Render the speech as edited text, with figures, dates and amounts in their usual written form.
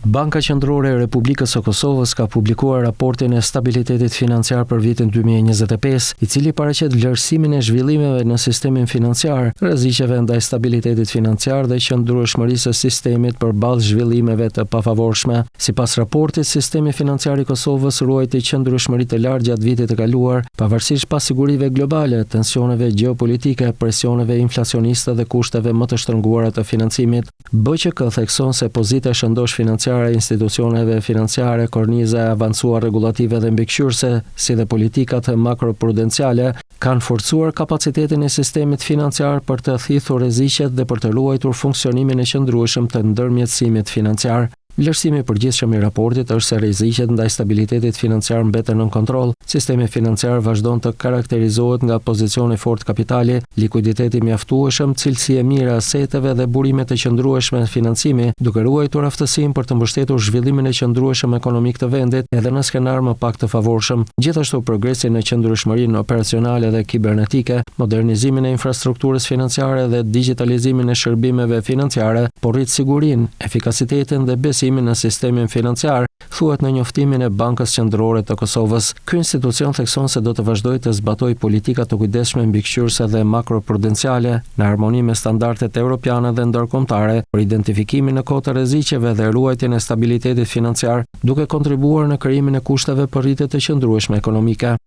Banka Qendrore e Republikës së Kosovës ka publikuar raportin e stabilitetit financiar për vitin 2025, i cili paraqet vlerësimin e zhvillimeve në sistemin financiar, rreziqeve ndaj stabilitetit financiar dhe qëndrueshmërisë së sistemit përballë zhvillimeve të pafavorshme. Sipas raportit, sistemi financiar i Kosovës ruajti qëndrueshmëri të lartë gjatë vitit të kaluar, pavarësisht pasigurive globale, tensioneve gjeopolitike, presioneve inflacioniste dhe kushteve më të shtrënguara të financimit. BQK thekson se pozita e shëndosh financiare e institucioneve financiare, korniza e avancuar rregullative dhe mbikëqyrëse, si dhe politikat makroprudenciale, kanë forcuar kapacitetin e sistemit financiar për të thithur rreziqet dhe për të ruajtur funksionimin e qëndrueshëm të ndërmjetësimit financiar. Vlerësimi i përgjithshëm i raportit është se rreziqet ndaj stabilitetit financiar mbeten nën kontroll. Sistemi financiar vazhdon të karakterizohet nga pozicioni fort kapitali, likuiditeti mjaftueshëm, cilësi e mirë e aseteve dhe burime të qëndrueshme financimi, duke ruajtur aftësinë për të mbështetur zhvillimin e qëndrueshëm ekonomik të vendit edhe në skenar më pak të favorshëm. Gjithashtu progresin në qëndrueshmërinë operacionale dhe kibernetike, modernizimin e infrastrukturës financiare dhe digitalizimin e shërbimeve financiare, por rrit sigurinë, efikasitetin dhe besimin në sistemin financiar, thuhet në njoftimin e Bankës Qendrore të Kosovës. Ky institucion thekson se do të vazhdojë të zbatojë politika të kujdesshme mbikëqyrëse dhe makroprudenciale në harmoni me standardet europiane dhe ndërkombëtare për identifikimin e kohë të rreziqeve dhe ruajtjen e stabilitetit financiar, duke kontribuar në krijimin e kushteve për rritje të qëndrueshme ekonomike.